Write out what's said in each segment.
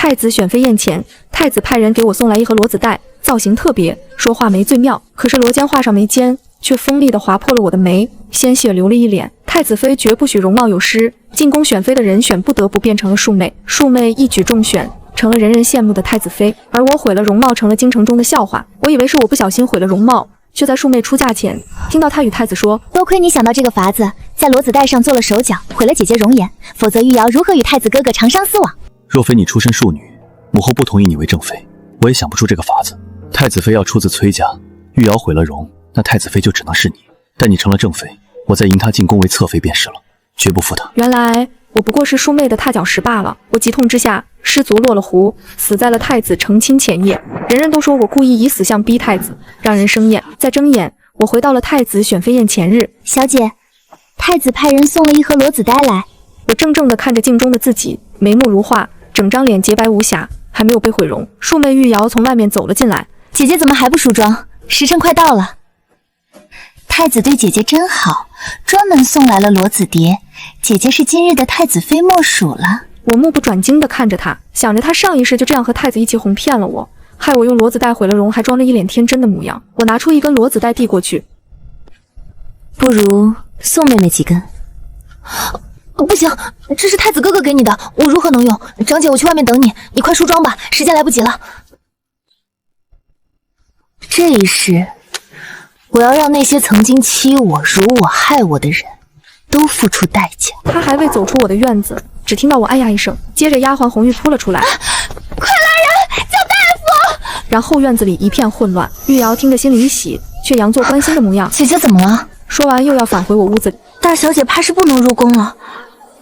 太子选妃宴前，太子派人给我送来一盒罗子带，造型特别，说画眉最妙。可是罗间画上眉尖，却锋利地划破了我的眉，鲜血流了一脸。太子妃绝不许容貌有失，进宫选妃的人选不得不变成了庶妹。庶妹一举中选，成了人人羡慕的太子妃，而我毁了容貌，成了京城中的笑话。我以为是我不小心毁了容貌，却在庶妹出嫁前听到她与太子说：“多亏你想到这个法子，在罗子带上做了手脚，毁了姐姐容颜，否则玉瑶如何与太子哥哥长相厮往？”若非你出身庶女，母后不同意你为正妃，我也想不出这个法子。太子妃要出自崔家，玉瑶毁了容，那太子妃就只能是你。但你成了正妃，我再迎她进宫为侧妃便是了，绝不负她。原来我不过是庶妹的踏脚石罢了。我急痛之下失足落了湖，死在了太子成亲前夜。人人都说我故意以死相逼太子，让人生厌。再睁眼，我回到了太子选妃宴前日。小姐，太子派人送了一盒罗子带来。我怔怔地看着镜中的自己，眉目如画，整张脸洁白无瑕，还没有被毁容。庶妹玉瑶从外面走了进来。姐姐怎么还不梳妆？时辰快到了。太子对姐姐真好，专门送来了罗子蝶。姐姐是今日的太子妃莫属了。我目不转睛地看着她，想着她上一世就这样和太子一起哄骗了我，害我用罗子带毁了容，还装着一脸天真的模样。我拿出一根罗子带递过去，不如送妹妹几根。不行，这是太子哥哥给你的，我如何能用？长姐，我去外面等你，你快梳妆吧，时间来不及了。这一世，我要让那些曾经欺我、辱我、害我的人都付出代价。他还未走出我的院子，只听到我哎呀一声，接着丫鬟红玉扑了出来，快来人，叫大夫！然后院子里一片混乱。玉瑶听着心里一喜，却佯作关心的模样。姐姐怎么了？说完又要返回我屋子里。大小姐怕是不能入宫了，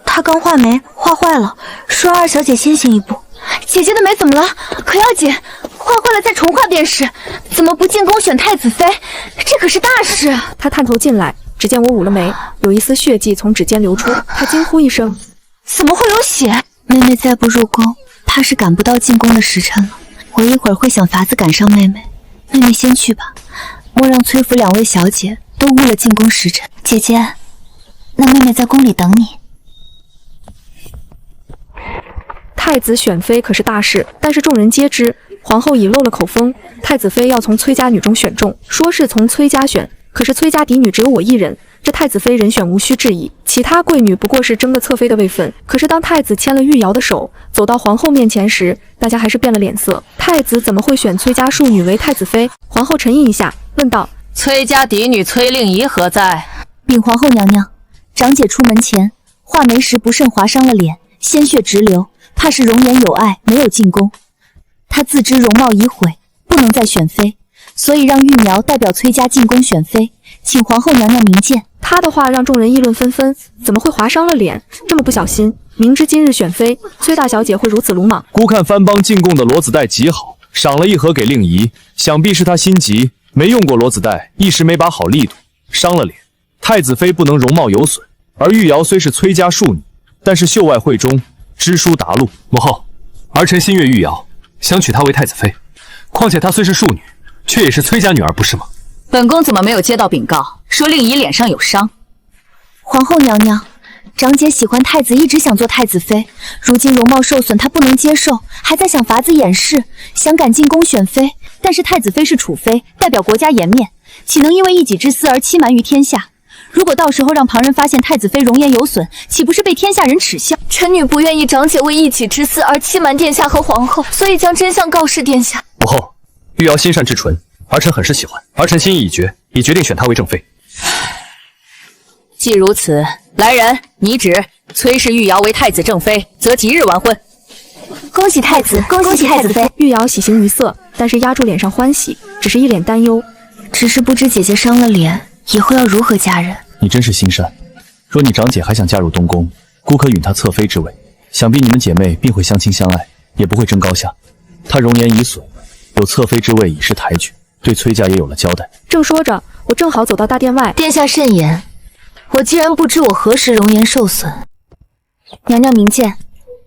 她刚画眉画坏了，说二小姐先行一步。姐姐的眉怎么了？可要紧，画坏了再重画便是。怎么不进宫选太子妃？这可是大事。她探头进来，只见我捂了眉，有一丝血迹从指尖流出。她惊呼一声：“怎么会有血？”妹妹再不入宫，怕是赶不到进宫的时辰了。我一会儿会想法子赶上妹妹。妹妹先去吧，莫让崔府两位小姐都误了进宫时辰。姐姐，那妹妹在宫里等你。太子选妃可是大事，但是众人皆知，皇后已漏了口风，太子妃要从崔家女中选中，说是从崔家选，可是崔家嫡女只有我一人，这太子妃人选无需质疑，其他贵女不过是争个侧妃的位分。可是当太子牵了玉瑶的手，走到皇后面前时，大家还是变了脸色。太子怎么会选崔家庶女为太子妃？皇后沉吟一下，问道：“崔家嫡女崔令仪何在？”禀皇后娘娘，长姐出门前画眉时不慎划伤了脸，鲜血直流，怕是容颜有碍，没有进宫。她自知容貌已毁，不能再选妃，所以让玉苗代表崔家进宫选妃，请皇后娘娘明鉴。她的话让众人议论纷纷，怎么会划伤了脸？这么不小心，明知今日选妃，崔大小姐会如此鲁莽。孤看番邦进贡的罗子带极好，赏了一盒给令仪，想必是她心急，没用过罗子带，一时没把好力度，伤了脸。太子妃不能容貌有损，而玉瑶虽是崔家庶女，但是秀外慧中，知书达录。母后，儿臣心悦玉瑶，想娶她为太子妃。况且她虽是庶女，却也是崔家女儿，不是吗？本宫怎么没有接到禀告，说令仪脸上有伤？皇后娘娘，长姐喜欢太子，一直想做太子妃，如今容貌受损，她不能接受，还在想法子掩饰，想赶进宫选妃。但是太子妃是储妃，代表国家颜面，岂能因为一己之私而欺瞒于天下？如果到时候让旁人发现太子妃容颜有损，岂不是被天下人耻笑？臣女不愿意长姐为一己之私而欺瞒殿下和皇后，所以将真相告示殿下。母后，玉瑶心善至纯，儿臣很是喜欢，儿臣心意已决，已决定选她为正妃。既如此，来人，拟旨崔氏玉瑶为太子正妃，择吉日完婚。恭喜太子，恭喜太子妃！玉瑶喜形于色，但是压住脸上欢喜，只是一脸担忧。只是不知姐姐伤了脸，以后要如何嫁人？你真是心善。若你长姐还想嫁入东宫，孤可允她侧妃之位，想必你们姐妹并会相亲相爱，也不会争高下。她容颜已损，有侧妃之位已是抬举，对崔家也有了交代。正说着，我正好走到大殿外。殿下慎言，我既然不知我何时容颜受损。娘娘明鉴，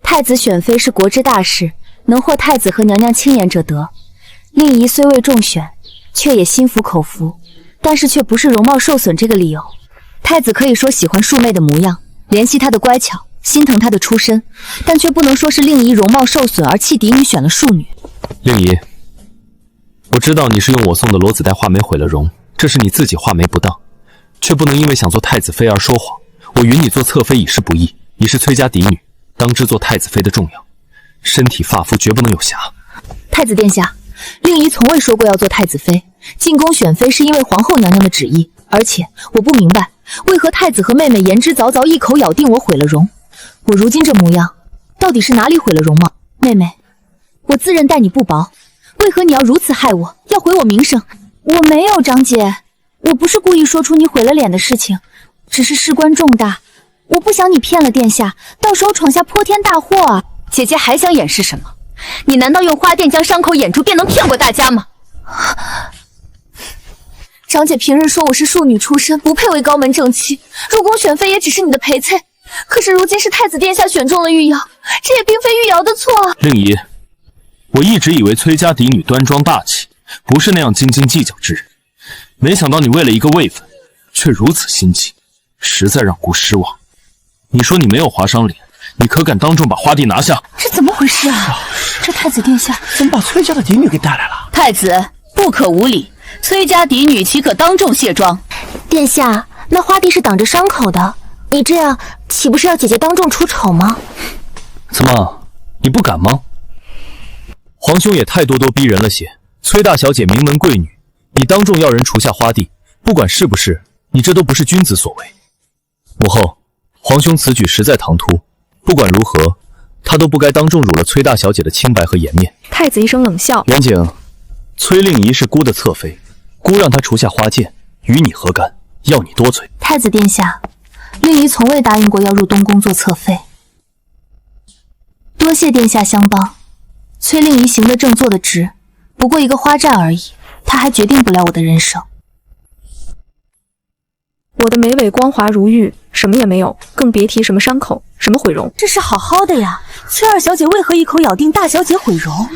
太子选妃是国之大事，能获太子和娘娘亲言者得。令仪虽未中选，却也心服口服，但是却不是容貌受损这个理由。太子可以说喜欢庶妹的模样，怜惜她的乖巧，心疼她的出身，但却不能说是令仪容貌受损而弃嫡女选了庶女。令仪，我知道你是用我送的罗子带画眉毁了容，这是你自己画眉不当，却不能因为想做太子妃而说谎。我允你做侧妃已是不义，你是崔家嫡女，当知做太子妃的重要，身体发肤绝不能有瑕。太子殿下，令仪从未说过要做太子妃，进宫选妃是因为皇后娘娘的旨意。而且我不明白，为何太子和妹妹言之凿凿，一口咬定我毁了容。我如今这模样，到底是哪里毁了容貌？妹妹，我自认待你不薄，为何你要如此害我，要毁我名声？我没有，长姐，我不是故意说出你毁了脸的事情，只是事关重大，我不想你骗了殿下，到时候闯下泼天大祸啊！姐姐还想掩饰什么？你难道用花钿将伤口掩住，便能骗过大家吗？长姐平日说我是庶女出身，不配为高门正妻，入宫选妃也只是你的陪衬。可是如今是太子殿下选中了玉瑶，这也并非玉瑶的错啊！令仪，我一直以为崔家嫡女端庄大气，不是那样斤斤计较之人，没想到你为了一个位分，却如此心机，实在让姑失望。你说你没有划伤脸，你可敢当众把花地拿下？这怎么回事啊？这太子殿下怎么把崔家的嫡女给带来了？太子不可无礼，崔家嫡女岂可当众卸妆？殿下，那花地是挡着伤口的，你这样岂不是要姐姐当众出丑吗？怎么，你不敢吗？皇兄也太咄咄逼人了些。崔大小姐名门贵女，你当众要人除下花地，不管是不是，你这都不是君子所为。母后，皇兄此举实在唐突，不管如何，他都不该当众辱了崔大小姐的清白和颜面。太子一声冷笑，远景，崔令仪是姑的侧妃，姑让她除下花剑，与你何干？要你多嘴。太子殿下，令仪从未答应过要入东宫做侧妃，多谢殿下相帮。崔令仪行得正，坐得直，不过一个花绽而已，他还决定不了我的人生。我的眉尾光滑如玉，什么也没有，更别提什么伤口，什么毁容。这是好好的呀，崔二小姐为何一口咬定大小姐毁容？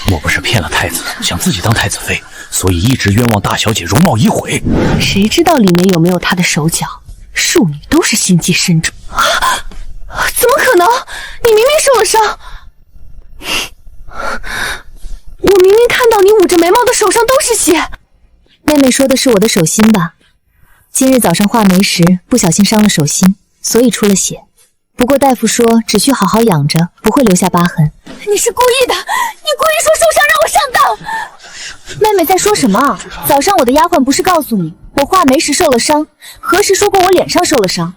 莫不是骗了太子，想自己当太子妃，所以一直冤枉大小姐容貌已毁？谁知道里面有没有她的手脚？庶女都是心机深重。怎么可能？你明明受了伤。我明明看到你捂着眉毛的手上都是血。妹妹说的是我的手心吧？今日早上画眉时不小心伤了手心，所以出了血。不过大夫说只需好好养着，不会留下疤痕。你是故意的，你故意说受伤让我上当。妹妹在说什么？早上我的丫鬟不是告诉你，我画眉时受了伤，何时说过我脸上受了伤？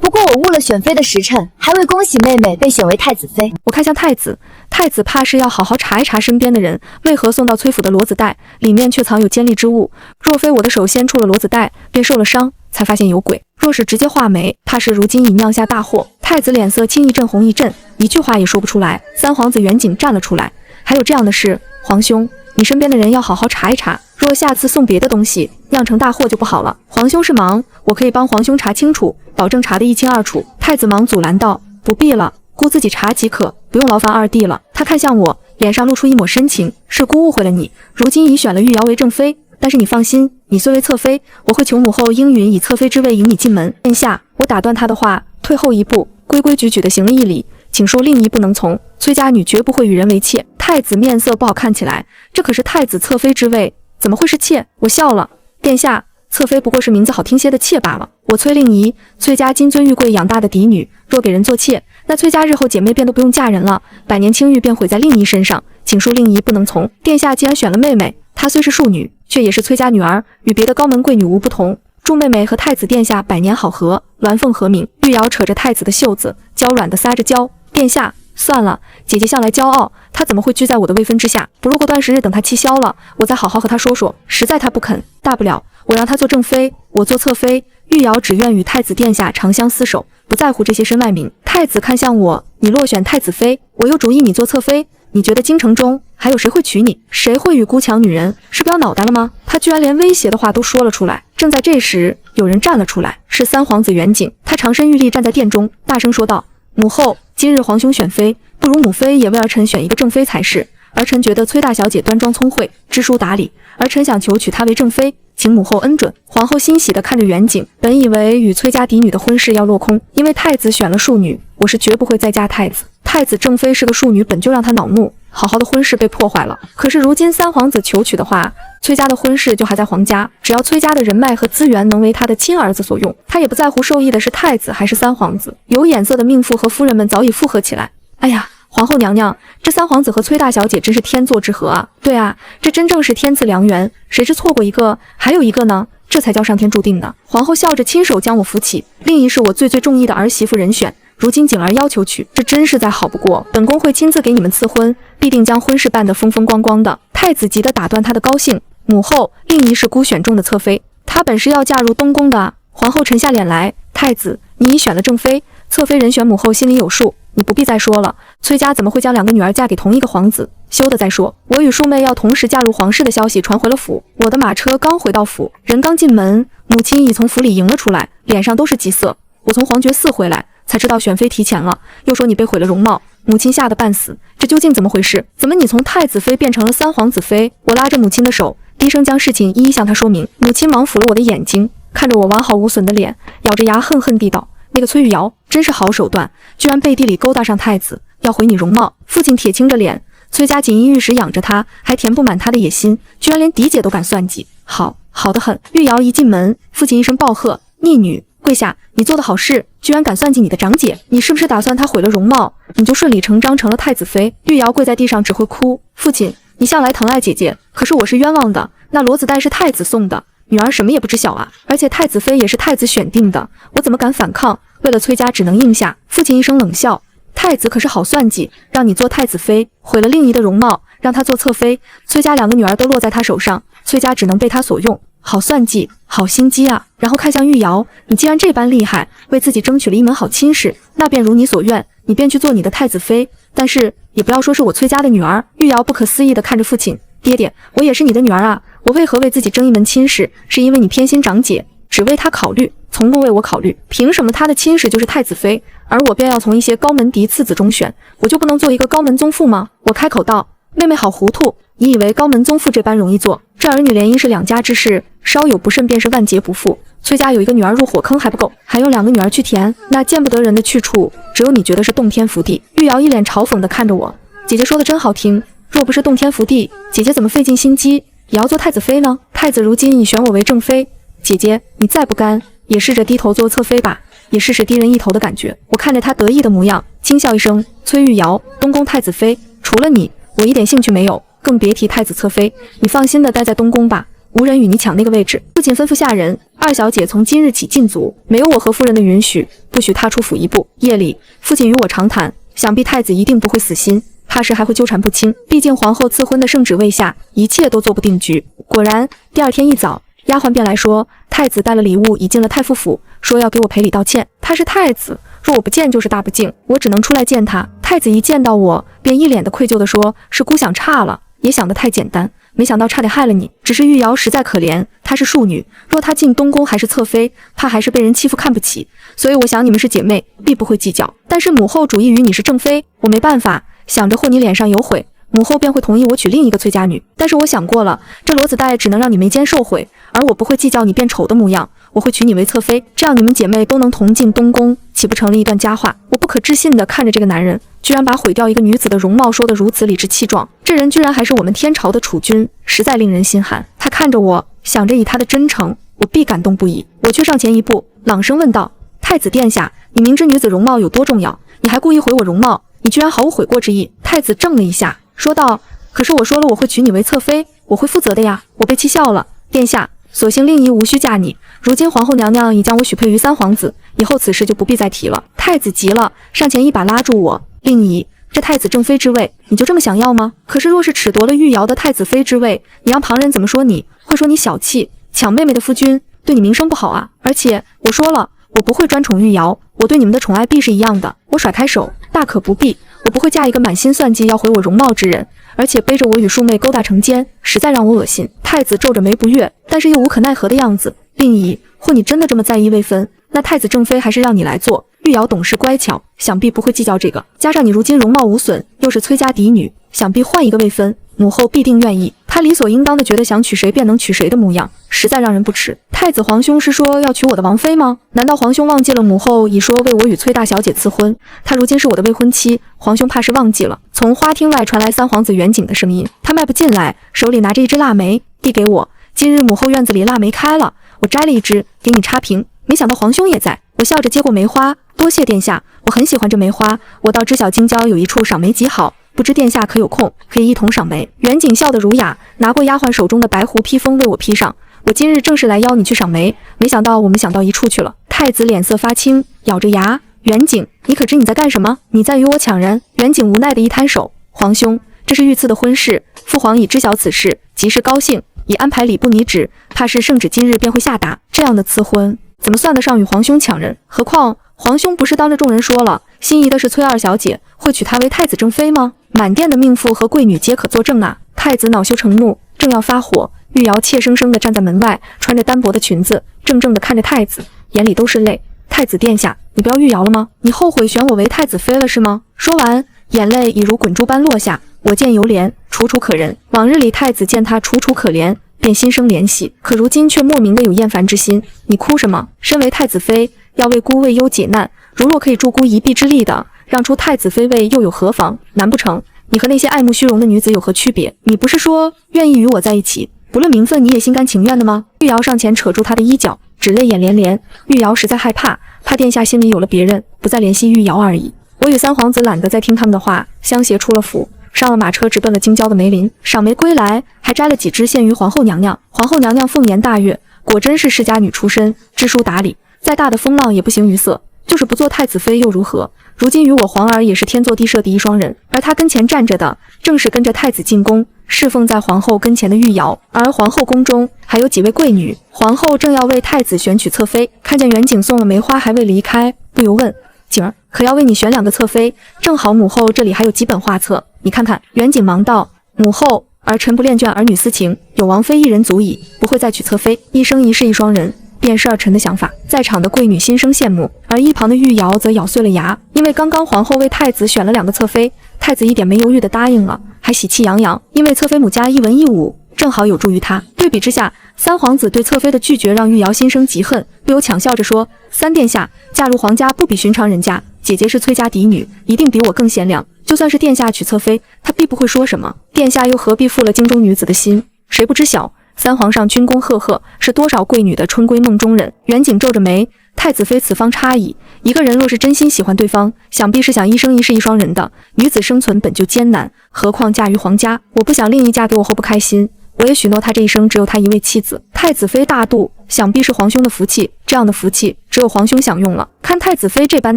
不过我误了选妃的时辰，还未恭喜妹妹被选为太子妃。我看向太子，太子怕是要好好查一查身边的人为何送到崔府的骡子带里面却藏有尖利之物。若非我的手先触了骡子带，便受了伤，才发现有鬼。若是直接画眉，怕是如今已酿下大祸。太子脸色青一阵红一阵，一句话也说不出来。三皇子远景站了出来，还有这样的事，皇兄，你身边的人要好好查一查，若下次送别的东西，酿成大祸就不好了。皇兄是忙，我可以帮皇兄查清楚，保证查得一清二楚。太子忙阻拦道：“不必了，姑自己查即可，不用劳烦二弟了。”他看向我，脸上露出一抹深情：“是姑误会了你，如今已选了玉瑶为正妃，但是你放心，你虽为侧妃，我会求母后应允以侧妃之位迎你进门。”殿下，我打断他的话，退后一步，规规矩矩地行了一礼，请恕令仪不能从。崔家女绝不会与人为妾。太子面色不好看起来，这可是太子侧妃之位，怎么会是妾？我笑了，殿下，侧妃不过是名字好听些的妾罢了。我崔令仪，崔家金尊玉贵养大的嫡女，若给人做妾，那崔家日后姐妹便都不用嫁人了，百年清誉便毁在令仪身上，请恕令仪不能从。殿下既然选了妹妹，她虽是庶女，却也是崔家女儿，与别的高门贵女无不同。祝妹妹和太子殿下百年好合，鸾凤和鸣。玉瑶扯着太子的袖子，娇软的撒着娇。殿下，算了，姐姐向来骄傲，她怎么会居在我的位分之下？不如过段时日等她气消了，我再好好和她说说。实在她不肯，大不了我让她做正妃，我做侧妃。玉瑶只愿与太子殿下长相厮守，不在乎这些身外名。太子看向我，你落选太子妃，我又主意你做侧妃，你觉得京城中还有谁会娶你？谁会与孤强女人？是不要脑袋了吗？他居然连威胁的话都说了出来。正在这时，有人站了出来，是三皇子远景。他长身玉立站在殿中，大声说道：“母后，今日皇兄选妃，不如母妃也为儿臣选一个正妃才是。儿臣觉得崔大小姐端庄聪慧，知书达理，儿臣想求娶她为正妃，请母后恩准。”皇后欣喜地看着远景，本以为与崔家嫡女的婚事要落空，因为太子选了庶女，我是绝不会再嫁太子。太子正妃是个庶女，本就让他恼怒，好好的婚事被破坏了。可是如今三皇子求娶的话，崔家的婚事就还在皇家，只要崔家的人脉和资源能为他的亲儿子所用，他也不在乎受益的是太子还是三皇子。有眼色的命妇和夫人们早已附和起来。哎呀，皇后娘娘，这三皇子和崔大小姐真是天作之合啊！对啊，这真正是天赐良缘，谁知错过一个，还有一个呢，这才叫上天注定呢。皇后笑着亲手将我扶起，另一是我最中意的儿媳妇人选。如今景儿要求娶，这真是再好不过。本宫会亲自给你们赐婚，必定将婚事办得风风光光的。太子急得打断他的高兴。母后，另一是孤选中的侧妃，她本是要嫁入东宫的。皇后沉下脸来，太子，你已选了正妃，侧妃人选母后心里有数，你不必再说了。崔家怎么会将两个女儿嫁给同一个皇子？休得再说。我与庶妹要同时嫁入皇室的消息传回了府，我的马车刚回到府，人刚进门，母亲已从府里迎了出来，脸上都是急色。我从皇觉寺回来，才知道选妃提前了，又说你被毁了容貌，母亲吓得半死。这究竟怎么回事？怎么你从太子妃变成了三皇子妃？我拉着母亲的手，低声将事情一一向她说明。母亲忙抚了我的眼睛，看着我完好无损的脸，咬着牙恨恨地道：那个崔玉瑶真是好手段，居然背地里勾搭上太子，要毁你容貌。父亲铁青着脸，崔家锦衣玉食养着他，还填不满他的野心，居然连嫡姐都敢算计，好得很。玉瑶一进门，父亲一声暴喝：逆女，跪下！你做的好事，居然敢算计你的长姐，你是不是打算她毁了容貌，你就顺理成章成了太子妃？玉瑶跪在地上只会哭。父亲，你向来疼爱姐姐，可是我是冤枉的，那骡子带是太子送的，女儿什么也不知晓啊，而且太子妃也是太子选定的，我怎么敢反抗？为了崔家只能应下。父亲一声冷笑：太子可是好算计，让你做太子妃，毁了令仪的容貌，让她做侧妃，崔家两个女儿都落在她手上，崔家只能被她所用。好算计，好心机啊！然后看向玉瑶，你既然这般厉害，为自己争取了一门好亲事，那便如你所愿，你便去做你的太子妃。但是也不要说是我崔家的女儿。玉瑶不可思议地看着父亲，爹爹，我也是你的女儿啊，我为何为自己争一门亲事？是因为你偏心长姐，只为她考虑，从不为我考虑。凭什么她的亲事就是太子妃，而我便要从一些高门嫡次子中选？我就不能做一个高门宗父吗？我开口道：妹妹好糊涂，你以为高门宗父这般容易做？这儿女联姻是两家之事，稍有不慎便是万劫不复。崔家有一个女儿入火坑还不够，还有两个女儿去填，那见不得人的去处，只有你觉得是洞天福地。玉瑶一脸嘲讽地看着我，姐姐说的真好听，若不是洞天福地，姐姐怎么费尽心机也要做太子妃呢？太子如今已选我为正妃，姐姐你再不甘，也试着低头做侧妃吧，也试试低人一头的感觉。我看着她得意的模样，轻笑一声：崔玉瑶，东宫太子妃，除了你，我一点兴趣没有，更别提太子侧妃。你放心的待在东宫吧，无人与你抢那个位置。父亲吩咐下人，二小姐从今日起禁足，没有我和夫人的允许，不许踏出府一步。夜里，父亲与我长谈，想必太子一定不会死心，怕是还会纠缠不清。毕竟皇后赐婚的圣旨未下，一切都做不定局。果然，第二天一早，丫鬟便来说，太子带了礼物已进了太傅府，说要给我赔礼道歉。他是太子，若我不见就是大不敬，我只能出来见他。太子一见到我，便一脸的愧疚地说：是姑想差了，也想得太简单，没想到差点害了你。只是玉瑶实在可怜，她是庶女，若她进东宫还是侧妃，怕还是被人欺负看不起。所以我想你们是姐妹，必不会计较。但是母后主意于你是正妃，我没办法，想着或你脸上有悔，母后便会同意我娶另一个崔家女。但是我想过了，这骡子带只能让你眉间受悔，而我不会计较你变丑的模样，我会娶你为侧妃，这样你们姐妹都能同进东宫，岂不成了一段佳话？我不可置信地看着这个男人，居然把毁掉一个女子的容貌说得如此理直气壮，这人居然还是我们天朝的储君，实在令人心寒。他看着我，想着以他的真诚，我必感动不已。我却上前一步，朗声问道：太子殿下，你明知女子容貌有多重要，你还故意毁我容貌，你居然毫无悔过之意。太子怔了一下，说道：可是我说了我会娶你为侧妃，我会负责的呀。我被气笑了，殿下，所幸令仪无需嫁你，如今皇后娘娘已将我许配于三皇子，以后此事就不必再提了。太子急了，上前一把拉住我：令仪，这太子正妃之位，你就这么想要吗？可是若是褫夺了玉瑶的太子妃之位，你让旁人怎么说你？会说你小气，抢妹妹的夫君，对你名声不好啊。而且我说了，我不会专宠玉瑶，我对你们的宠爱必是一样的。我甩开手，大可不必，我不会嫁一个满心算计要毁我容貌之人，而且背着我与庶妹勾搭成奸，实在让我恶心。太子皱着眉不悦，但是又无可奈何的样子。令仪，或你真的这么在意未婚，那太子正妃还是让你来做。玉瑶懂事乖巧，想必不会计较这个，加上你如今容貌无损，又是崔家嫡女，想必换一个未婚，母后必定愿意。她理所应当的觉得想娶谁便能娶谁的模样，实在让人不齿。太子皇兄是说要娶我的王妃吗？难道皇兄忘记了母后已说为我与崔大小姐赐婚？她如今是我的未婚妻，皇兄怕是忘记了。从花厅外传来三皇子远景的声音，他迈步进来，手里拿着一支腊梅，递给我。今日母后院子里腊梅开了，我摘了一支给你插瓶，没想到皇兄也在。我笑着接过梅花，多谢殿下，我很喜欢这梅花，我倒知晓京郊有一处赏梅极好，不知殿下可有空，可以一同赏梅。远景笑得儒雅，拿过丫鬟手中的白狐披风为我披上。我今日正是来邀你去赏梅，没想到我们想到一处去了。太子脸色发青，咬着牙，远景，你可知你在干什么？你在与我抢人？远景无奈的一摊手，皇兄，这是御赐的婚事，父皇已知晓此事，极是高兴，已安排礼部拟旨，怕是圣旨今日便会下达。这样的赐婚，怎么算得上与皇兄抢人？何况皇兄不是当着众人说了，心仪的是崔二小姐，会娶她为太子正妃吗？满殿的命妇和贵女皆可作证啊！太子恼羞成怒，正要发火，玉瑶怯生生地站在门外，穿着单薄的裙子，怔怔地看着太子，眼里都是泪。太子殿下，你不要玉瑶了吗？你后悔选我为太子妃了是吗？说完，眼泪已如滚珠般落下。我见犹怜，楚楚可人。往日里太子见他楚楚可怜，便心生怜惜，可如今却莫名的有厌烦之心。你哭什么？身为太子妃，要为孤为忧解难，如若可以助孤一臂之力的，让出太子妃位又有何妨？难不成你和那些爱慕虚荣的女子有何区别？你不是说愿意与我在一起，不论名分你也心甘情愿的吗？玉瑶上前扯住他的衣角，只泪眼连连。玉瑶实在害怕殿下心里有了别人，不再怜惜玉瑶而已。我与三皇子懒得再听他们的话，相携出了府，上了马车，直奔了京郊的梅林。赏梅归来，还摘了几枝献于皇后娘娘。皇后娘娘凤颜大悦，果真是世家女出身，知书达理，再大的风浪也不形于色。就是不做太子妃又如何？如今与我皇儿也是天作地设的一双人，而他跟前站着的，正是跟着太子进宫，侍奉在皇后跟前的玉瑶。而皇后宫中还有几位贵女，皇后正要为太子选取侧妃，看见远景送了梅花还未离开，不由问：景儿，可要为你选2个侧妃？正好母后这里还有几本画册，你看看。远景忙道：母后，儿臣不恋眷儿女私情，有王妃一人足矣，不会再娶侧妃。一生一世一双人，便是儿臣的想法。在场的贵女心生羡慕，而一旁的玉瑶则咬碎了牙，因为刚刚皇后为太子选了2个侧妃，太子一点没犹豫地答应了，还喜气洋洋，因为侧妃母家一文一武，正好有助于他。对比之下，三皇子对侧妃的拒绝让玉瑶心生嫉恨，不由抢笑着说：三殿下，嫁入皇家不比寻常人家，姐姐是崔家嫡女，一定比我更贤良，就算是殿下娶侧妃，她必不会说什么，殿下又何必负了京中女子的心？谁不知晓三皇上军功赫赫，是多少贵女的春闺梦中人。远景皱着眉，太子妃此方差矣。一个人若是真心喜欢对方，想必是想一生一世一双人的。女子生存本就艰难，何况嫁于皇家？我不想另一嫁给我后不开心。我也许诺他这一生只有他一位妻子。太子妃大度，想必是皇兄的福气，这样的福气只有皇兄享用了。看太子妃这般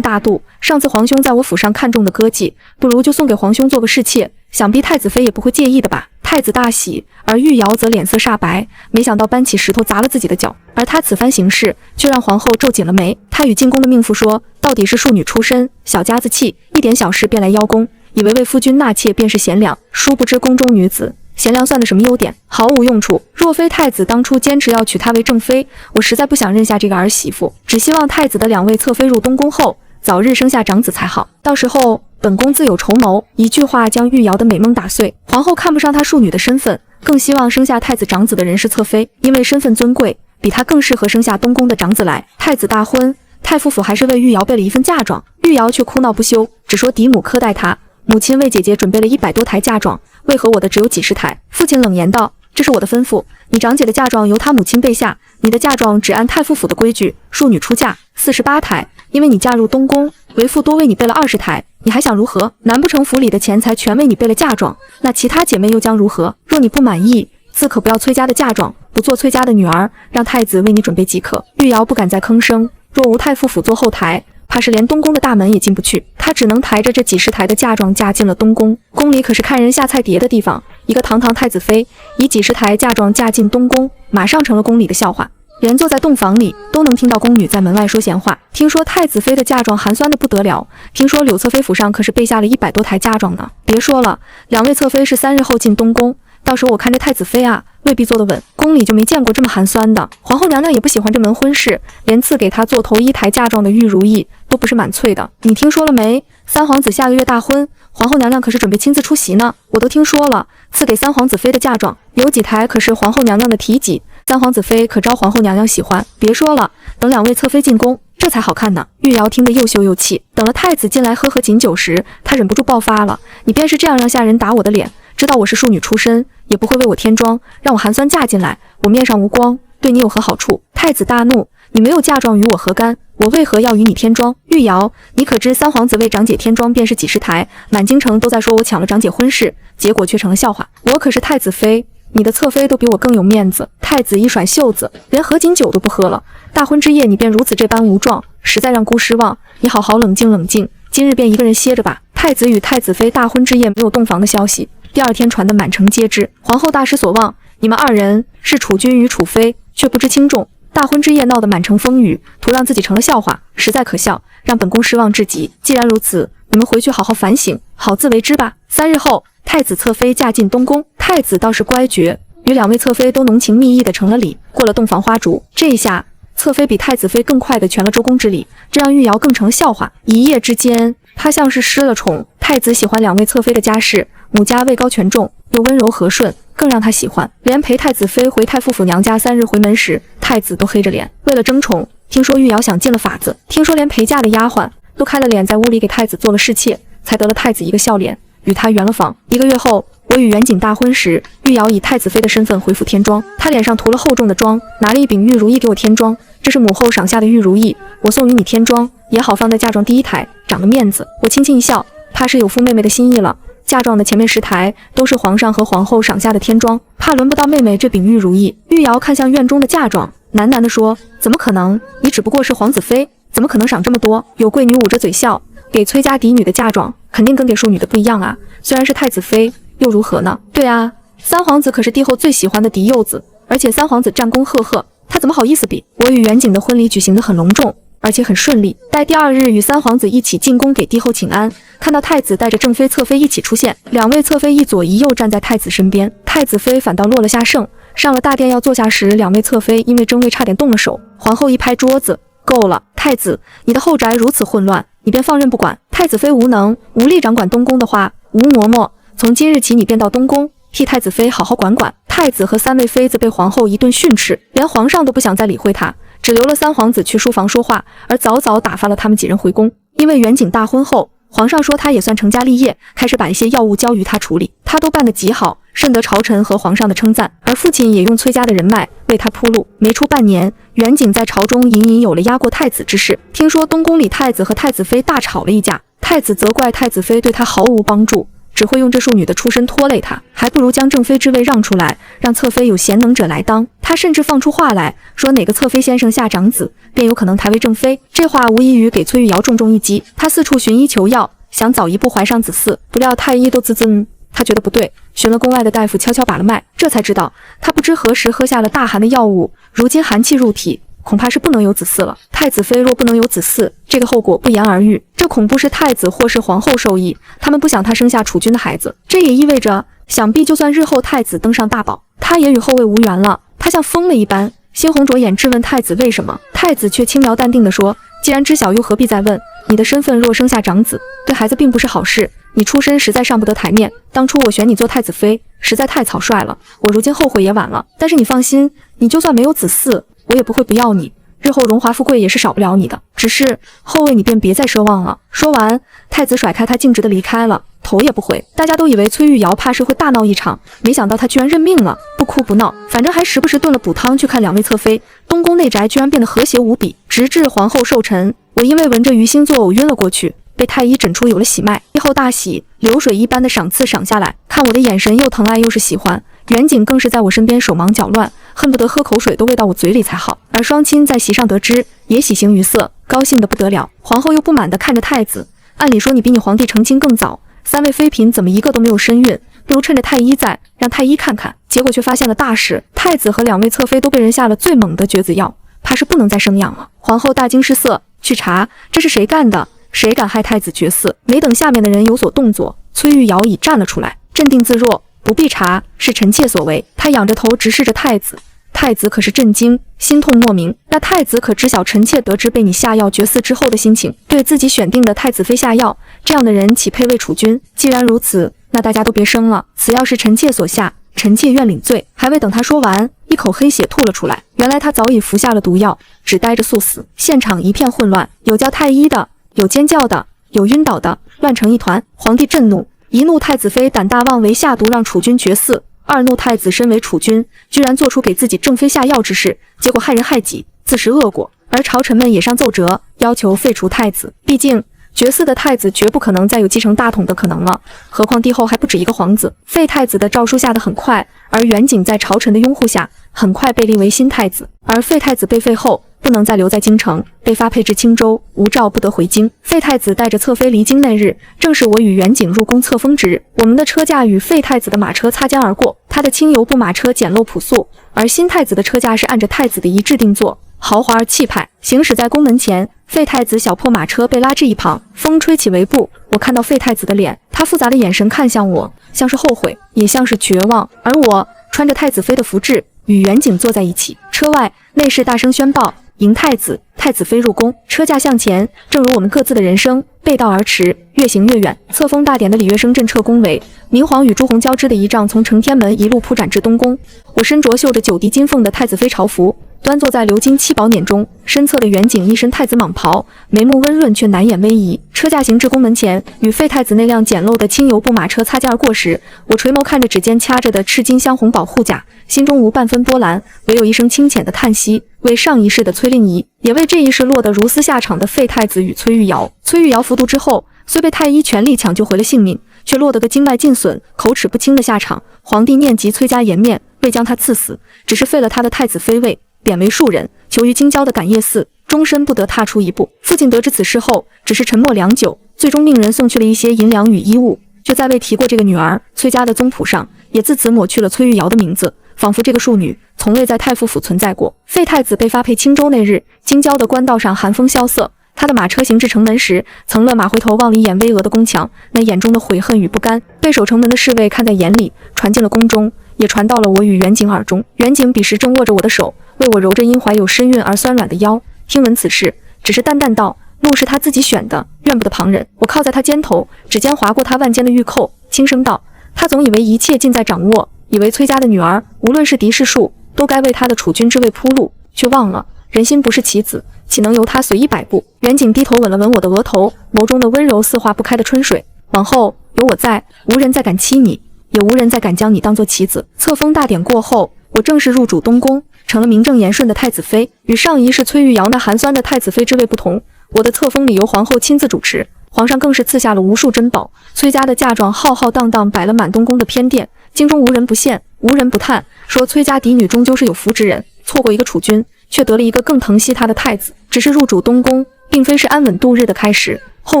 大度，上次皇兄在我府上看中的歌妓，不如就送给皇兄做个侍妾，想必太子妃也不会介意的吧。太子大喜，而玉瑶则脸色煞白，没想到搬起石头砸了自己的脚，而他此番行事却让皇后皱紧了眉。他与进宫的命妇说，到底是庶女出身，小家子气，一点小事便来邀功，以为为夫君纳妾便是贤良，殊不知宫中女子贤良算得什么优点，毫无用处。若非太子当初坚持要娶她为正妃，我实在不想认下这个儿媳妇，只希望太子的2位侧妃入东宫后早日生下长子才好，到时候本宫自有筹谋。一句话将玉瑶的美梦打碎。皇后看不上她庶女的身份，更希望生下太子长子的人是侧妃，因为身份尊贵，比她更适合生下东宫的长子来。太子大婚，太傅府还是为玉瑶备了一份嫁妆，玉瑶却哭闹不休，只说嫡母苛待她，母亲为姐姐准备了100多台嫁妆，为何我的只有几十台？父亲冷言道：这是我的吩咐，你长姐的嫁妆由她母亲备下，你的嫁妆只按太傅府的规矩，庶女出嫁48台，因为你嫁入东宫，为父多为你备了20台，你还想如何？难不成府里的钱财全为你备了嫁妆？那其他姐妹又将如何？若你不满意，自可不要崔家的嫁妆，不做崔家的女儿，让太子为你准备即可。玉瑶不敢再吭声，若无太傅府做后台，怕是连东宫的大门也进不去，她只能抬着这几十台的嫁妆嫁进了东宫。宫里可是看人下菜碟的地方，一个堂堂太子妃以几十台嫁妆嫁进东宫，马上成了宫里的笑话。连坐在洞房里都能听到宫女在门外说闲话。听说太子妃的嫁妆寒酸的不得了，听说柳侧妃府上可是备下了100多台嫁妆呢。别说了，2位侧妃是3日后进东宫，到时候我看这太子妃啊，未必坐得稳。宫里就没见过这么寒酸的。皇后娘娘也不喜欢这门婚事，连赐给她做头1台嫁妆的玉如意都不是满翠的。你听说了没？三皇子下个月大婚，皇后娘娘可是准备亲自出席呢。我都听说了，赐给三皇子妃的嫁妆有几台可是皇后娘娘的提己，三皇子妃可招皇后娘娘喜欢。别说了，等两位侧妃进宫，这才好看呢。玉瑶听得又羞又气，等了太子进来喝饮酒时，她忍不住爆发了：你便是这样让下人打我的脸，知道我是庶女出身，也不会为我添妆，让我寒酸嫁进来，我面上无光，对你有何好处？太子大怒：你没有嫁妆与我何干？我为何要与你添妆？玉瑶，你可知三皇子为长姐添妆便是几十台，满京城都在说我抢了长姐婚事，结果却成了笑话。我可是太子妃，你的侧妃都比我更有面子。太子一甩袖子，连合卺酒都不喝了。大婚之夜你便如此这般无状，实在让姑失望。你好好冷静冷静，今日便一个人歇着吧。太子与太子妃大婚之夜没有洞房的消息，第二天传得满城皆知。皇后大失所望，你们二人是储君与储妃，却不知轻重。大婚之夜闹得满城风雨，徒让自己成了笑话，实在可笑，让本宫失望至极。既然如此，你们回去好好反省，好自为之吧。3日后，太子侧妃嫁进东宫，太子倒是乖觉，与两位侧妃都浓情蜜意的成了礼，过了洞房花烛。这一下，侧妃比太子妃更快的全了周公之礼，这让玉瑶更成了笑话。一夜之间，她像是失了宠。太子喜欢两位侧妃的家世，母家位高权重，又温柔和顺，更让他喜欢。连陪太子妃回太傅府娘家3日回门时，太子都黑着脸。为了争宠，听说玉瑶想尽了法子，听说连陪嫁的丫鬟都开了脸，在屋里给太子做了侍妾，才得了太子一个笑脸，与他圆了房。1个月后，我与元景大婚时，玉瑶以太子妃的身份回府添妆，她脸上涂了厚重的妆，拿了一柄玉如意给我添妆。这是母后赏下的玉如意，我送与你添妆，也好放在嫁妆第一台，长个面子。我轻轻一笑，怕是有负妹妹的心意了。嫁妆的前面10台都是皇上和皇后赏下的添妆，怕轮不到妹妹这柄玉如意。玉瑶看向院中的嫁妆，喃喃地说：怎么可能？你只不过是皇子妃，怎么可能赏这么多？有贵女捂着嘴笑，给崔家嫡女的嫁妆肯定跟给庶女的不一样啊，虽然是太子妃又如何呢？对啊，三皇子可是帝后最喜欢的嫡幼子，而且三皇子战功赫赫，他怎么好意思比？我与元景的婚礼举行得很隆重，而且很顺利。待第2日与三皇子一起进宫给帝后请安，看到太子带着正妃侧妃一起出现，两位侧妃一左一右站在太子身边，太子妃反倒落了下圣。上了大殿要坐下时，两位侧妃因为争位差点动了手。皇后一拍桌子：够了，太子，你的后宅如此混乱，你便放任不管？太子妃无能无力掌管东宫的话，吴嬷嬷，从今日起你便到东宫，替太子妃好好管管。太子和3位妃子被皇后一顿训斥，连皇上都不想再理会他，只留了三皇子去书房说话，而早早打发了他们几人回宫。因为元景大婚后，皇上说他也算成家立业，开始把一些要务交于他处理，他都办得极好，甚得朝臣和皇上的称赞。而父亲也用崔家的人脉为他铺路。没出半年，元景在朝中隐隐有了压过太子之事。听说东宫里太子和太子妃大吵了一架，太子责怪太子妃对他毫无帮助，只会用这庶女的出身拖累他，还不如将正妃之位让出来，让侧妃有贤能者来当。他甚至放出话来说，哪个侧妃先生下长子，便有可能抬为正妃。这话无异于给崔玉瑶重重一击。他四处寻医求药，想早一步怀上子嗣，不料太医都滋滋他觉得不对，寻了宫外的大夫悄悄把了脉，这才知道他不知何时喝下了大寒的药物，如今寒气入体，恐怕是不能有子嗣了。太子妃若不能有子嗣，这个后果不言而喻，这恐不是太子或是皇后受益，他们不想他生下储君的孩子。这也意味着，想必就算日后太子登上大宝，他也与后位无缘了。他像疯了一般，猩红着眼质问太子为什么，太子却轻描淡定地说：既然知晓，又何必再问？你的身份若生下长子，对孩子并不是好事，你出身实在上不得台面。当初我选你做太子妃，实在太草率了，我如今后悔也晚了。但是你放心，你就算没有子嗣，我也不会不要你，日后荣华富贵也是少不了你的，只是后位你便别再奢望了。说完，太子甩开他，径直地离开了，头也不回。大家都以为崔玉瑶怕是会大闹一场，没想到他居然认命了，不哭不闹，反正还时不时炖了补汤去看两位侧妃。东宫内宅居然变得和谐无比，直至皇后寿辰，我因为闻着鱼腥作呕晕了过去，被太医诊出有了喜脉。以后大喜，流水一般的赏赐赏下来，看我的眼神又疼爱又是喜欢。元景更是在我身边手忙脚乱，恨不得喝口水都喂到我嘴里才好。而双亲在席上得知，也喜形于色，高兴得不得了。皇后又不满地看着太子，按理说你比你皇帝成亲更早，3位妃嫔怎么一个都没有身孕？不如趁着太医在，让太医看看。结果却发现了大事，太子和2位侧妃都被人下了最猛的绝子药，怕是不能再生养了。皇后大惊失色，去查这是谁干的，谁敢害太子绝嗣？没等下面的人有所动作，崔玉瑶已站了出来，镇定自若，不必查，是臣妾所为。她仰着头直视着太子，太子可是震惊，心痛莫名。那太子可知晓臣妾得知被你下药绝嗣之后的心情，对自己选定的太子妃下药，这样的人岂配为储君？既然如此，那大家都别生了。此药是臣妾所下，臣妾愿领罪。还未等他说完，一口黑血吐了出来。原来他早已服下了毒药，只待着速死。现场一片混乱，有叫太医的，有尖叫的，有晕倒的，乱成一团。皇帝震怒，一怒太子妃胆大妄为下毒让储君绝嗣，二怒太子身为储君，居然做出给自己正妃下药之事，结果害人害己，自食恶果。而朝臣们也上奏折，要求废除太子。毕竟绝嗣的太子绝不可能再有继承大统的可能了，何况帝后还不止一个皇子。废太子的诏书下得很快，而元景在朝臣的拥护下，很快被立为新太子。而废太子被废后，不能再留在京城，被发配至青州，无诏不得回京。废太子带着侧妃离京那日，正是我与元景入宫册封之日。我们的车驾与废太子的马车擦肩而过，他的轻油布马车简陋朴素，而新太子的车驾是按着太子的遗制定做，豪华而气派。行驶在宫门前，废太子小破马车被拉至一旁，风吹起帷布。我看到废太子的脸，他复杂的眼神看向我，像是后悔，也像是绝望。而我穿着太子妃的服制，与元景坐在一起。车外，内侍大声宣报：迎太子、太子妃入宫。车驾向前，正如我们各自的人生，背道而驰，越行越远。册封大典的礼乐声震彻宫闱，明皇与朱红交织的仪仗从承天门一路铺展至东宫。我身着绣着九滴金凤的太子妃朝服，端坐在鎏金七宝辇中，身侧的元景一身太子蟒袍，眉目温润却难掩威仪。车驾行至宫门前，与废太子那辆简陋的轻油布马车擦肩而过时，我垂眸看着指尖掐着的赤金镶红保护甲，心中无半分波澜，唯有一声清浅的叹息。为上一世的崔令仪，也为这一世落得如斯下场的废太子与崔玉瑶。崔玉瑶服毒之后，虽被太医全力抢救回了性命，却落得个经脉尽损、口齿不清的下场。皇帝念及崔家颜面，未将他赐死，只是废了他的太子妃位，贬为庶人，囚于京郊的感业寺，终身不得踏出一步。父亲得知此事后，只是沉默良久，最终命人送去了一些银两与衣物，却再未提过这个女儿。崔家的宗谱上也自此抹去了崔玉瑶的名字，仿佛这个庶女从未在太傅府存在过。废太子被发配青州那日，京郊的官道上寒风萧瑟，他的马车行至城门时，曾勒马回头望了一眼巍峨的宫墙，那眼中的悔恨与不甘，被守城门的侍卫看在眼里，传进了宫中，也传到了我与元景耳中。元景彼时正握着我的手，为我揉着因怀有身孕而酸软的腰。听闻此事，只是淡淡道：路是他自己选的，怨不得旁人。我靠在他肩头，指尖划过他腕间的玉扣，轻声道：他总以为一切尽在掌握，以为崔家的女儿无论是嫡是庶，都该为他的储君之位铺路，却忘了人心不是棋子，岂能由他随意摆布。元景低头吻了吻我的额头，眸中的温柔似化不开的春水。往后有我在，无人再敢欺你，也无人再敢将你当作棋子。册封大典过后，我正式入主东宫，成了名正言顺的太子妃。与上一世崔玉瑶那寒酸的太子妃之位不同，我的册封礼由皇后亲自主持，皇上更是赐下了无数珍宝。崔家的嫁妆浩浩荡荡摆了满东宫的偏殿，京中无人不羡，无人不叹，说崔家嫡女终究是有福之人，错过一个储君，却得了一个更疼惜她的太子。只是入主东宫，并非是安稳度日的开始，后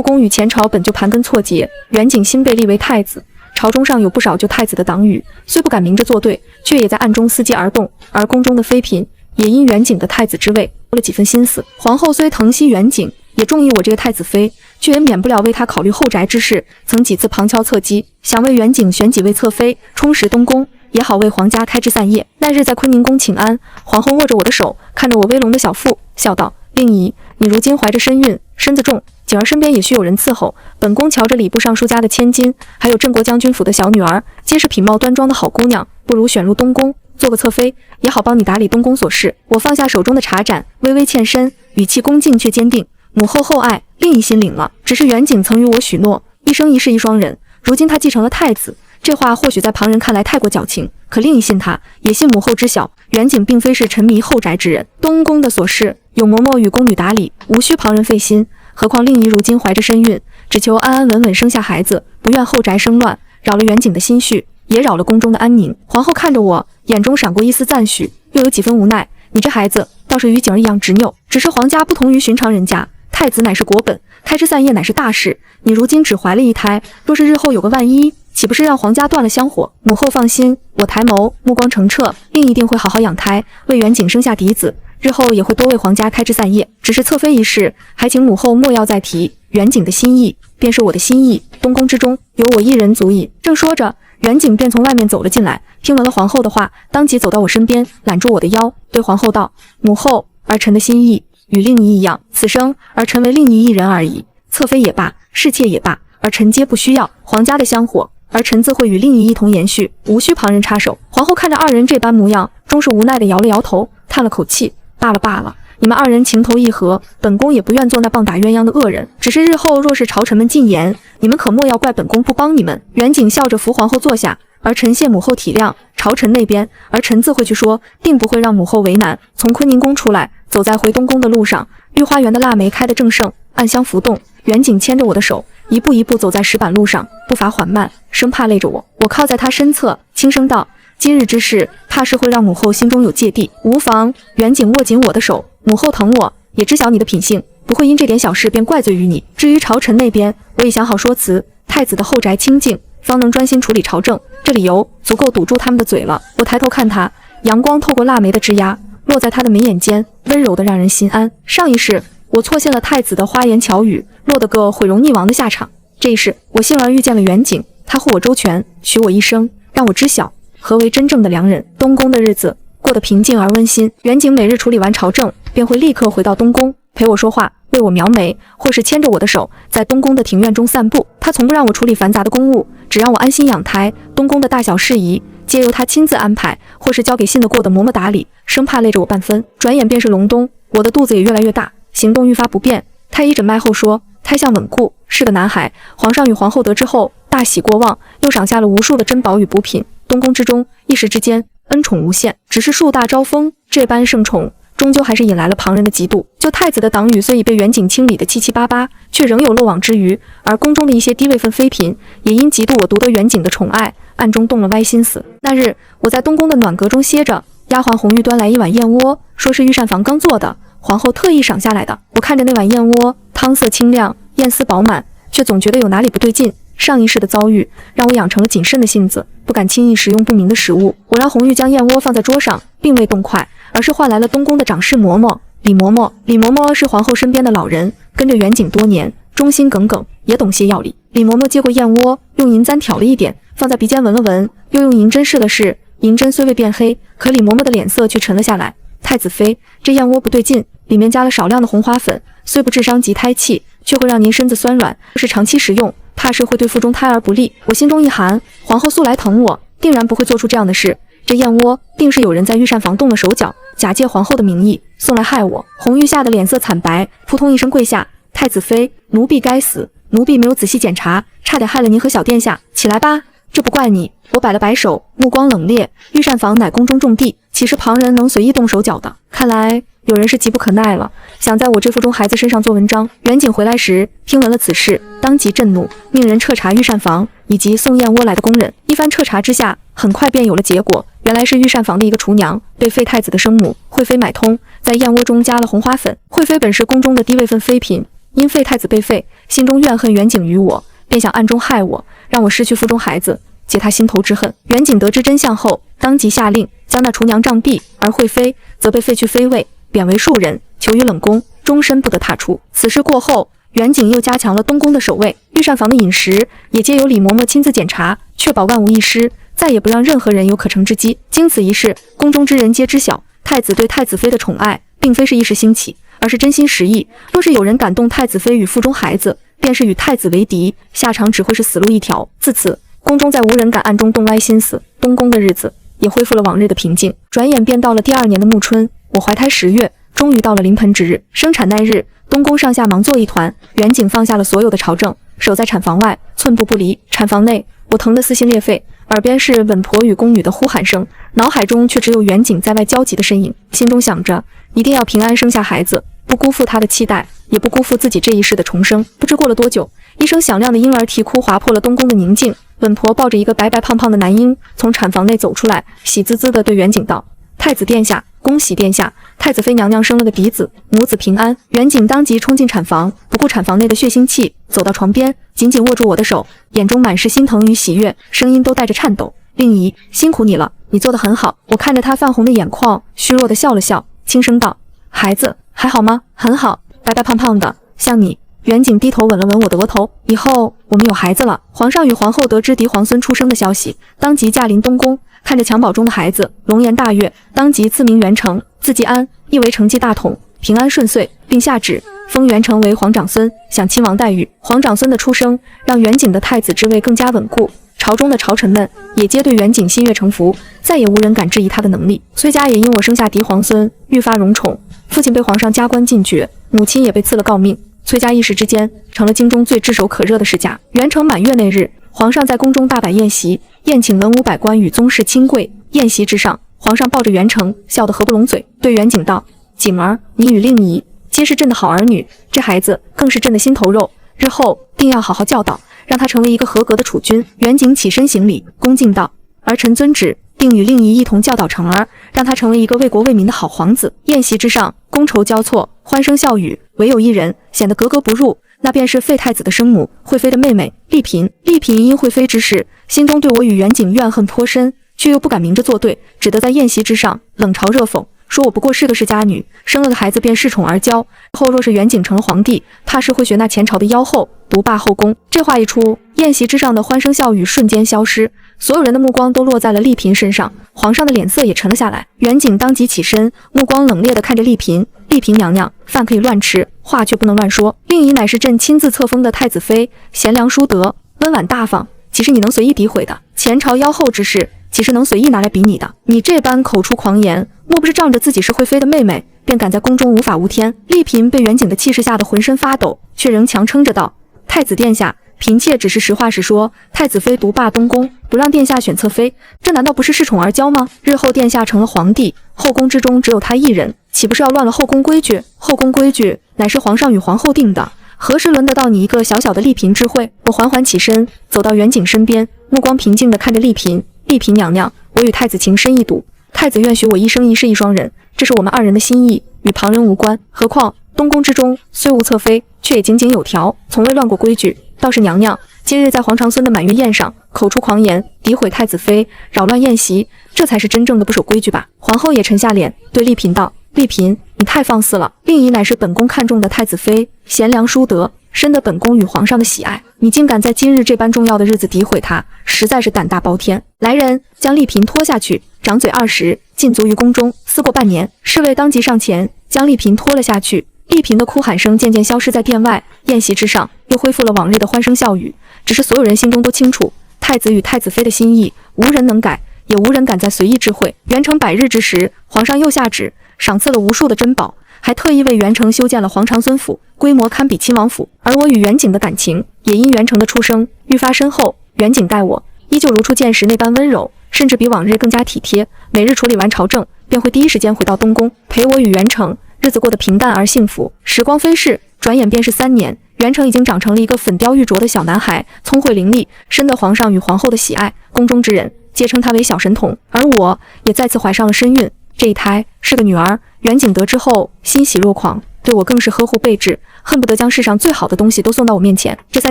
宫与前朝本就盘根错节。元景新被立为太子，朝中上有不少救太子的党羽，虽不敢明着作对，却也在暗中伺机而动。而宫中的妃嫔也因元景的太子之位多了几分心思。皇后虽疼惜元景，也中意我这个太子妃，却也免不了为他考虑后宅之事，曾几次旁敲侧击，想为元景选几位侧妃，充实东宫，也好为皇家开枝散叶。那日在坤宁宫请安，皇后握着我的手，看着我微隆的小腹，笑道：令仪，你如今怀着身孕，身子重，景儿身边也需有人伺候。本宫瞧着礼部尚书家的千金，还有镇国将军府的小女儿，皆是品貌端庄的好姑娘，不如选入东宫，做个侧妃，也好帮你打理东宫琐事。我放下手中的茶盏，微微欠身，语气恭敬却坚定：母后厚爱，令仪心领了。只是元景曾与我许诺，一生一世一双人，如今他继承了太子，这话或许在旁人看来太过矫情，可令仪信他，也信母后知晓，元景并非是沉迷后宅之人。东宫的琐事有嬷嬷与宫女打理，无需旁人费心。何况令仪如今怀着身孕，只求安安稳稳生下孩子，不愿后宅生乱，扰了元景的心绪，也扰了宫中的安宁。皇后看着我，眼中闪过一丝赞许，又有几分无奈：你这孩子倒是与景儿一样执拗，只是皇家不同于寻常人家，太子乃是国本，开枝散叶乃是大事，你如今只怀了一胎，若是日后有个万一，岂不是让皇家断了香火？母后放心，我抬眸，目光澄澈，令一定会好好养胎，为元景生下嫡子，日后也会多为皇家开枝散叶。只是侧妃一事，还请母后莫要再提，元景的心意便是我的心意，东宫之中有我一人足矣。正说着，远景便从外面走了进来，听闻了皇后的话，当即走到我身边，揽住我的腰，对皇后道：“母后，儿臣的心意与令仪一样，此生儿臣为令仪一人而已，侧妃也罢，侍妾也罢，儿臣皆不需要。皇家的香火，儿臣自会与令仪一同延续，无需旁人插手。”皇后看着二人这般模样，终是无奈地摇了摇头，叹了口气：“罢了罢了。你们二人情投意合，本宫也不愿做那棒打鸳鸯的恶人。只是日后若是朝臣们进言，你们可莫要怪本宫不帮你们。”远景笑着扶皇后坐下，儿臣谢母后体谅，朝臣那边，儿臣自会去说，定不会让母后为难。从坤宁宫出来，走在回东宫的路上，御花园的腊梅开得正盛，暗香浮动。远景牵着我的手，一步一步走在石板路上，步伐缓慢，生怕累着我。我靠在他身侧，轻声道：“今日之事，怕是会让母后心中有芥蒂。无妨。”远景握紧我的手，母后疼我，也知晓你的品性，不会因这点小事便怪罪于你。至于朝臣那边，我已想好说辞，太子的后宅清静，方能专心处理朝政，这理由足够堵住他们的嘴了。我抬头看他，阳光透过腊梅的枝桠，落在他的眉眼间，温柔的让人心安。上一世，我错信了太子的花言巧语，落得个毁容溺亡的下场。这一世，我幸而遇见了远景，他护我周全，许我一生，让我知晓何为真正的良人。东宫的日子过得平静而温馨。远景每日处理完朝政，便会立刻回到东宫，陪我说话，为我描眉，或是牵着我的手，在东宫的庭院中散步。他从不让我处理繁杂的公务，只让我安心养胎。东宫的大小事宜，皆由他亲自安排，或是交给信得过的嬷嬷打理，生怕累着我半分。转眼便是隆冬，我的肚子也越来越大，行动愈发不便。太医诊脉后说，胎相稳固，是个男孩。皇上与皇后得知后，大喜过望，又赏下了无数的珍宝与补品。东宫之中，一时之间恩宠无限。只是树大招风，这般盛宠终究还是引来了旁人的嫉妒。就太子的党羽虽已被远景清理得七七八八，却仍有漏网之鱼，而宫中的一些低位分妃嫔也因嫉妒我夺得远景的宠爱，暗中动了歪心思。那日我在东宫的暖阁中歇着，丫鬟红玉端来一碗燕窝，说是御膳房刚做的，皇后特意赏下来的。我看着那碗燕窝，汤色清亮，燕丝饱满，却总觉得有哪里不对劲。上一世的遭遇让我养成了谨慎的性子，不敢轻易食用不明的食物。我让红玉将燕窝放在桌上，并未动筷，而是唤来了东宫的掌事嬷嬷李嬷嬷。李嬷嬷是皇后身边的老人，跟着远景多年，忠心耿耿，也懂些药理。李嬷嬷接过燕窝，用银簪挑了一点，放在鼻尖闻了闻，又用银针试了试。银针虽未变黑，可李嬷嬷的脸色却沉了下来。太子妃，这燕窝不对劲，里面加了少量的红花粉，虽不致伤及胎气，却会让您身子酸软，若是长期食用，怕是会对腹中胎儿不利。我心中一寒，皇后素来疼我，定然不会做出这样的事。这燕窝定是有人在御膳房动了手脚，假借皇后的名义送来害我。红玉吓得脸色惨白，扑通一声跪下：“太子妃，奴婢该死，奴婢没有仔细检查，差点害了您和小殿下。起来吧，这不怪你。”我摆了摆手，目光冷冽。御膳房乃宫中重地，岂是旁人能随意动手脚的？看来有人是急不可耐了，想在我这腹中孩子身上做文章。远景回来时，听闻了此事，当即震怒，命人彻查御膳房以及送燕窝来的工人。一番彻查之下，很快便有了结果。原来是御膳房的一个厨娘被废太子的生母惠妃买通，在燕窝中加了红花粉。惠妃本是宫中的低位分妃嫔，因废太子被废，心中怨恨远景于我，便想暗中害我，让我失去腹中孩子，解他心头之恨。远景得知真相后，当即下令将那厨娘杖毙，而惠妃则被废去妃位，贬为庶人，囚于冷宫，终身不得踏出。此事过后，远景又加强了东宫的守卫，御膳房的饮食也皆由李嬷嬷亲自检查，确保万无一失，再也不让任何人有可乘之机。经此一事，宫中之人皆知晓，太子对太子妃的宠爱并非是一时兴起，而是真心实意。若是有人敢动太子妃与腹中孩子，便是与太子为敌，下场只会是死路一条。自此，宫中再无人敢暗中动歪心思，东宫的日子也恢复了往日的平静。转眼便到了第2年的暮春，我怀胎10月，终于到了临盆之日。生产那日，东宫上下忙作一团，远景放下了所有的朝政，守在产房外，寸步不离。产房内，我疼得撕心裂肺，耳边是稳婆与宫女的呼喊声，脑海中却只有远景在外焦急的身影，心中想着一定要平安生下孩子，不辜负他的期待，也不辜负自己这一世的重生。不知过了多久，一声响亮的婴儿啼哭划破了东宫的宁静。稳婆抱着一个白白胖胖的男婴从产房内走出来，喜滋滋地对远景道：“太子殿下，恭喜殿下，太子妃娘娘生了个嫡子，母子平安。”远景当即冲进产房，不顾产房内的血腥气，走到床边，紧紧握住我的手，眼中满是心疼与喜悦，声音都带着颤抖：“令仪，辛苦你了，你做得很好。”我看着他泛红的眼眶，虚弱地笑了笑，轻声道：“孩子还好吗？”“很好，白白胖胖的，像你。”远景低头吻了吻我的额头，以后我们有孩子了。皇上与皇后得知嫡皇孙出生的消息，当即驾临东宫，看着襁褓中的孩子，龙颜大悦，当即赐名元成，字季安，意为承继大统，平安顺遂，并下旨封元成为皇长孙，享亲王待遇。皇长孙的出生，让远景的太子之位更加稳固。朝中的朝臣们也皆对远景心悦诚服，再也无人敢质疑他的能力。崔家也因我生下嫡皇孙，愈发荣宠，父亲被皇上加官进爵，母亲也被赐了诰命。崔家一时之间成了京中最炙手可热的世家。元成满月那日，皇上在宫中大摆宴席，宴请文武百官与宗室亲贵。宴席之上，皇上抱着元成，笑得合不拢嘴，对元景道：“景儿，你与令仪皆是朕的好儿女，这孩子更是朕的心头肉，日后定要好好教导，让他成为一个合格的储君。”元景起身行礼，恭敬道：“儿臣遵旨，定与令仪一同教导成儿，让他成为一个为国为民的好皇子。”宴席之上，觥筹交错，欢声笑语，唯有一人显得格格不入，那便是废太子的生母惠妃的妹妹丽嫔。丽嫔因惠妃之事，心中对我与元景怨恨颇深，却又不敢明着作对，只得在宴席之上冷嘲热讽，说我不过是个世家女，生了个孩子便恃宠而骄，后若是元景成了皇帝，怕是会学那前朝的妖后，独霸后宫。这话一出，宴席之上的欢声笑语瞬间消失，所有人的目光都落在了丽嫔身上，皇上的脸色也沉了下来。元景当即起身，目光冷冽地看着丽嫔：“丽嫔娘娘，饭可以乱吃，话却不能乱说。令仪乃是朕亲自册封的太子妃，贤良淑德，温婉大方，岂是你能随意诋毁的？前朝妖后之事，岂是能随意拿来比拟的？你这般口出狂言，莫不是仗着自己是惠妃的妹妹，便敢在宫中无法无天？”丽嫔被元景的气势吓得浑身发抖，却仍强撑着道：“太子殿下，嫔妾只是实话实说，太子妃独霸东宫，不让殿下选侧妃，这难道不是恃宠而骄吗？日后殿下成了皇帝，后宫之中只有他一人，岂不是要乱了后宫规矩？后宫规矩乃是皇上与皇后定的，何时轮得到你一个小小的丽嫔智慧？”我缓缓起身，走到元景身边，目光平静地看着丽嫔：“丽嫔娘娘，我与太子情深意笃，太子愿许我一生一世一双人，这是我们二人的心意，与旁人无关。何况东宫之中虽无侧妃，却也井井有条，从未乱过规矩。倒是娘娘今日在皇长孙的满月宴上口出狂言，诋毁太子妃，扰乱宴席，这才是真正的不守规矩吧？”皇后也沉下脸，对丽嫔道：“丽嫔，你太放肆了！令仪乃是本宫看中的太子妃，贤良淑德，深得本宫与皇上的喜爱，你竟敢在今日这般重要的日子诋毁她，实在是胆大包天！”来人，将丽嫔拖下去，掌嘴20，禁足于宫中，思过半年。侍卫当即上前，将丽嫔拖了下去。丽嫔的哭喊声渐渐消失在殿外，宴席之上又恢复了往日的欢声笑语。只是所有人心中都清楚，太子与太子妃的心意，无人能改，也无人敢再随意智慧。元成100日之时，皇上又下旨赏赐了无数的珍宝，还特意为元成修建了皇长孙府，规模堪比亲王府。而我与元景的感情，也因元成的出生愈发深厚。元景待我依旧如初见时那般温柔，甚至比往日更加体贴。每日处理完朝政，便会第一时间回到东宫，陪我与元成，日子过得平淡而幸福。时光飞逝，转眼便是3年，元成已经长成了一个粉雕玉琢的小男孩，聪慧伶俐，深得皇上与皇后的喜爱，宫中之人皆称他为小神童。而我也再次怀上了身孕，这一胎是个女儿。元景得知后欣喜若狂，对我更是呵护备至，恨不得将世上最好的东西都送到我面前。这3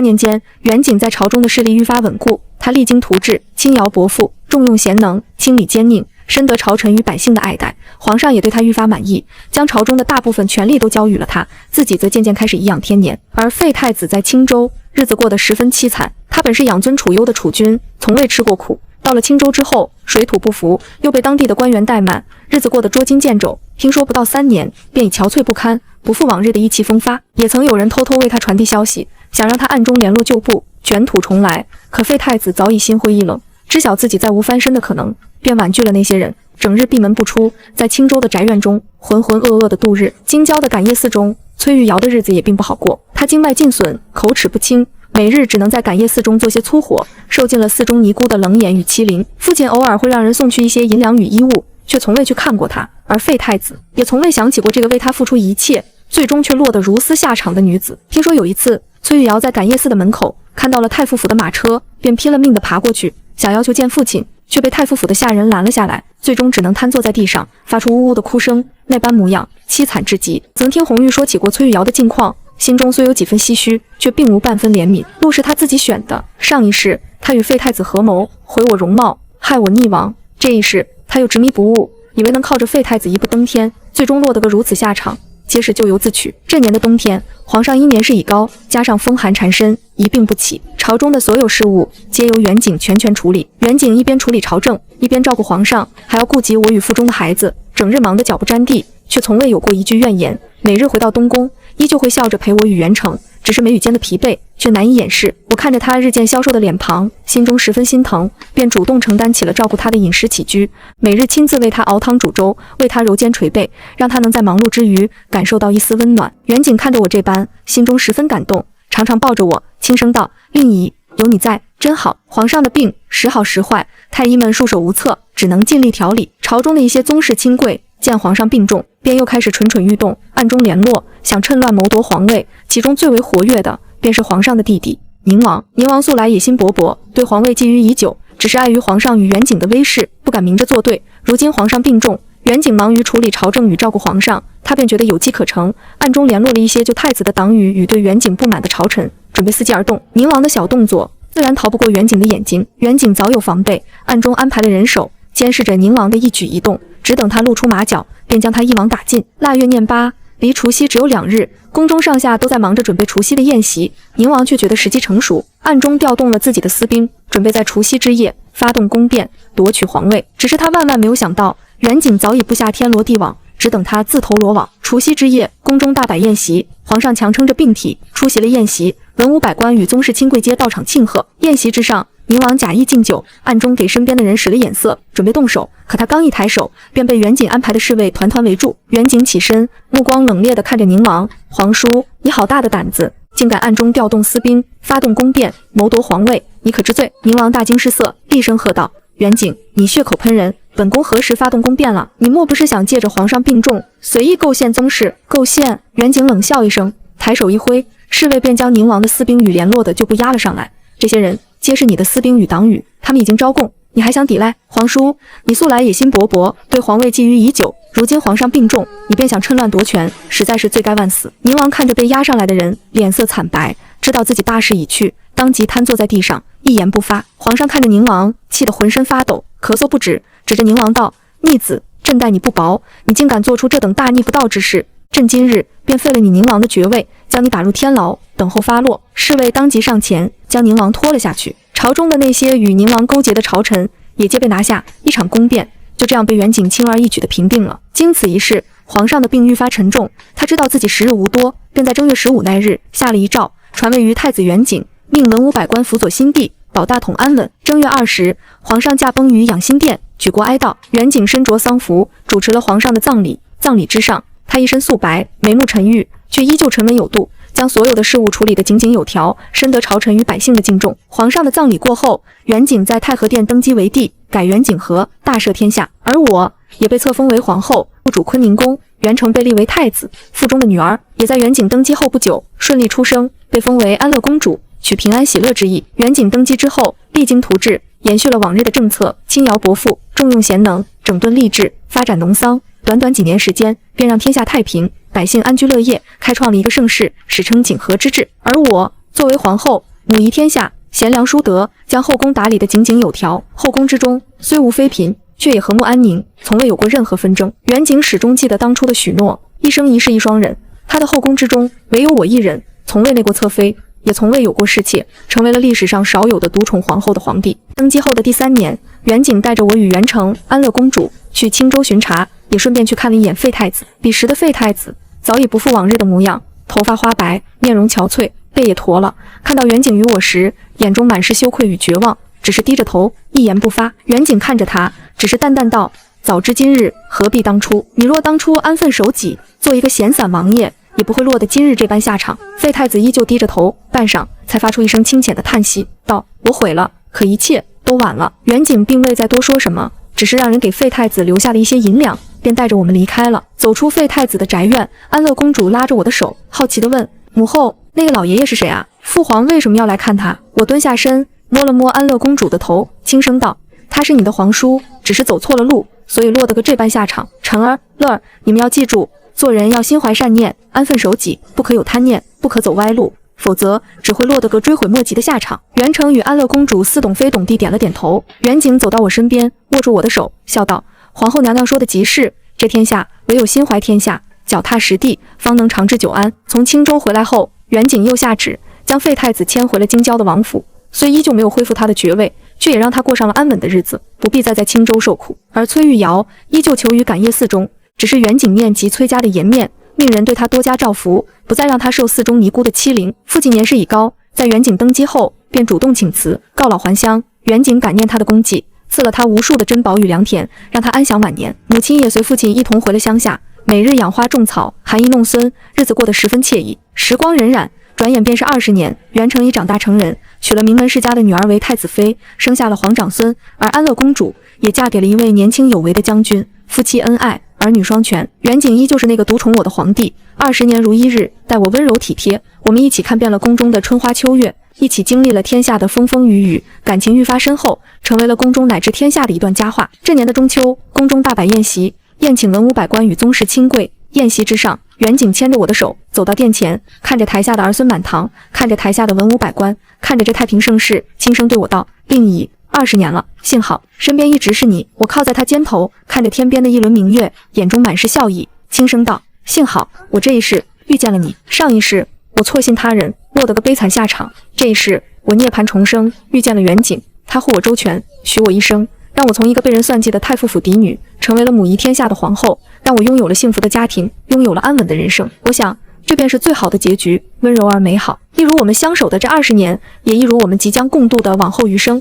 年间，元景在朝中的势力愈发稳固，他励精图治，轻徭薄赋，重用贤能，清理奸佞，深得朝臣与百姓的爱戴。皇上也对他愈发满意，将朝中的大部分权力都交予了他，自己则渐渐开始颐养天年。而废太子在青州日子过得十分凄惨，他本是养尊处优的储君，从未吃过苦，到了青州之后，水土不服，又被当地的官员怠慢，日子过得捉襟见肘。听说不到3年，便已憔悴不堪，不复往日的意气风发。也曾有人偷偷为他传递消息，想让他暗中联络旧部，卷土重来。可废太子早已心灰意冷，知晓自己再无翻身的可能，便婉拒了那些人，整日闭门不出，在青州的宅院中浑浑噩噩的度日。京郊的感业寺中，崔玉瑶的日子也并不好过，他经脉尽损，口齿不清，每日只能在感业寺中做些粗活，受尽了寺中尼姑的冷眼与欺凌。父亲偶尔会让人送去一些银两与衣物，却从未去看过他。而废太子也从未想起过这个为他付出一切，最终却落得如斯下场的女子。听说有一次，崔玉瑶在感业寺的门口看到了太傅府的马车，便拼了命地爬过去，想要求见父亲，却被太傅府的下人拦了下来，最终只能瘫坐在地上，发出呜呜的哭声，那般模样凄惨至极。曾听红玉说起过崔玉瑶的近况，心中虽有几分唏嘘，却并无半分怜悯。路是他自己选的，上一世他与废太子合谋，毁我容貌，害我溺亡，这一世他又执迷不悟，以为能靠着废太子一步登天，最终落得个如此下场。皆是咎由自取。这年的冬天，皇上因年事已高，加上风寒缠身，一病不起。朝中的所有事务皆由远景全权处理。远景一边处理朝政，一边照顾皇上，还要顾及我与腹中的孩子，整日忙得脚不沾地，却从未有过一句怨言。每日回到东宫，依旧会笑着陪我与元成，只是眉宇间的疲惫却难以掩饰。我看着他日渐消瘦的脸庞，心中十分心疼，便主动承担起了照顾他的饮食起居，每日亲自为他熬汤煮粥，为他揉肩捶背，让他能在忙碌之余感受到一丝温暖。远景看着我这般，心中十分感动，常常抱着我轻声道：“令仪，有你在真好。”皇上的病时好时坏，太医们束手无策，只能尽力调理。朝中的一些宗室亲贵见皇上病重，便又开始蠢蠢欲动，暗中联络，想趁乱谋夺皇位。其中最为活跃的便是皇上的弟弟宁王。宁王素来野心勃勃，对皇位觊觎已久，只是碍于皇上与远景的威势，不敢明着作对。如今皇上病重，远景忙于处理朝政与照顾皇上，他便觉得有机可乘，暗中联络了一些救太子的党羽与对远景不满的朝臣，准备伺机而动。宁王的小动作自然逃不过远景的眼睛，远景早有防备，暗中安排了人手监视着宁王的一举一动，只等他露出马脚，便将他一网打尽。腊月廿八，离除夕只有2日，宫中上下都在忙着准备除夕的宴席，宁王却觉得时机成熟，暗中调动了自己的私兵，准备在除夕之夜发动宫变，夺取皇位。只是他万万没有想到，远景早已布下天罗地网，只等他自投罗网。除夕之夜，宫中大摆宴席，皇上强撑着病体出席了宴席，文武百官与宗室亲贵皆到场庆贺。宴席之上，宁王假意敬酒，暗中给身边的人使了眼色，准备动手。可他刚一抬手，便被远景安排的侍卫团团围住。远景起身，目光冷冽地看着宁王：“皇叔，你好大的胆子，竟敢暗中调动私兵，发动宫变，谋夺皇位，你可知罪？”宁王大惊失色，厉声喝道：“远景，你血口喷人！本宫何时发动宫变了？你莫不是想借着皇上病重，随意构陷宗室？构陷！”远景冷笑一声，抬手一挥，侍卫便将宁王的私兵与联络的就不押了上来。这些人皆是你的私兵与党羽，他们已经招供，你还想抵赖？皇叔，你素来野心勃勃，对皇位觊觎已久，如今皇上病重，你便想趁乱夺权，实在是罪该万死。宁王看着被押上来的人，脸色惨白，知道自己大势已去，当即瘫坐在地上，一言不发。皇上看着宁王，气得浑身发抖，咳嗽不止，指着宁王道：“逆子，朕待你不薄，你竟敢做出这等大逆不道之事，朕今日便废了你宁王的爵位，将你打入天牢，等候发落。”侍卫当即上前将宁王拖了下去。朝中的那些与宁王勾结的朝臣也皆被拿下，一场宫变就这样被远景轻而易举地平定了。经此一事，皇上的病愈发沉重，他知道自己时日无多，便在正月15那日下了遗诏，传位于太子远景，命文武百官辅佐新帝，保大统安稳。正月20，皇上驾崩于养心殿，举国哀悼。远景身着丧服，主持了皇上的葬礼。葬礼之上，他一身素白，眉目沉郁，却依旧沉稳有度，将所有的事务处理得井井有条，深得朝臣与百姓的敬重。皇上的葬礼过后，远景在太和殿登基为帝，改元景和，大赦天下。而我也被册封为皇后，入主坤宁宫。元成被立为太子，腹中的女儿也在远景登基后不久顺利出生，被封为安乐公主，取平安喜乐之意。远景登基之后，励精图治，延续了往日的政策，轻徭薄赋，重用贤能，整顿吏治，发展农桑。短短几年时间，便让天下太平，百姓安居乐业，开创了一个盛世，史称景和之治。而我作为皇后，母仪天下，贤良淑德，将后宫打理得井井有条。后宫之中虽无妃嫔，却也和睦安宁，从未有过任何纷争。远景始终记得当初的许诺，一生一世一双人。他的后宫之中，唯有我一人，从未内过侧妃，也从未有过侍妾，成为了历史上少有的独宠皇后的皇帝。登基后的第3年，远景带着我与元成、安乐公主去青州巡查，也顺便去看了一眼废太子。彼时的废太子早已不复往日的模样，头发花白，面容憔悴，背也驼了。看到远景与我时，眼中满是羞愧与绝望，只是低着头，一言不发。远景看着他，只是淡淡道：“早知今日，何必当初？你若当初安分守己，做一个闲散王爷，也不会落得今日这般下场。”废太子依旧低着头，半晌才发出一声清浅的叹息，道：“我悔了，可一切都晚了。”远景并未再多说什么，只是让人给废太子留下了一些银两，便带着我们离开了。走出废太子的宅院，安乐公主拉着我的手，好奇地问：“母后，那个老爷爷是谁啊？父皇为什么要来看他？”我蹲下身，摸了摸安乐公主的头，轻声道：“他是你的皇叔，只是走错了路，所以落得个这般下场。晨儿、乐儿，你们要记住，做人要心怀善念，安分守己，不可有贪念，不可走歪路，否则只会落得个追悔莫及的下场。”元成与安乐公主似懂非懂地点了点头。远景走到我身边，握住我的手，笑道：“皇后娘娘说的极是，这天下唯有心怀天下，脚踏实地，方能长治久安。从青州回来后，袁景又下旨将废太子迁回了京郊的王府，虽依旧没有恢复他的爵位，却也让他过上了安稳的日子，不必再在青州受苦。而崔玉瑶依旧囚于感业寺中，只是袁景念及崔家的颜面，命人对他多加诏服，不再让他受寺中尼姑的欺凌。父亲年事已高，在袁景登基后，便主动请辞，告老还乡。袁景感念他的功绩，赐了他无数的珍宝与良田，让他安享晚年。母亲也随父亲一同回了乡下，每日养花种草，含饴弄孙，日子过得十分惬意。时光荏苒，转眼便是20年。袁成已长大成人，娶了名门世家的女儿为太子妃，生下了皇长孙，而安乐公主也嫁给了一位年轻有为的将军，夫妻恩爱，儿女双全。袁景依旧是那个独宠我的皇帝，20年如一日，待我温柔体贴。我们一起看遍了宫中的春花秋月，一起经历了天下的风风雨雨，感情愈发深厚，成为了宫中乃至天下的一段佳话。这年的中秋，宫中大摆宴席，宴请文武百官与宗室亲贵。宴席之上，袁景牵着我的手走到殿前，看着台下的儿孙满堂，看着台下的文武百官，看着这太平盛世，轻声对我道：“令仪，20年了，幸好身边一直是你。”我靠在他肩头，看着天边的一轮明月，眼中满是笑意，轻声道：“幸好我这一世遇见了你，上一世我错信他人，落得个悲惨下场。这一世我涅槃重生，遇见了袁景，他护我周全，许我一生，让我从一个被人算计的太傅府嫡女，成为了母仪天下的皇后，让我拥有了幸福的家庭，拥有了安稳的人生。我想，这便是最好的结局，温柔而美好。一如我们相守的这20年，也一如我们即将共度的往后余生。”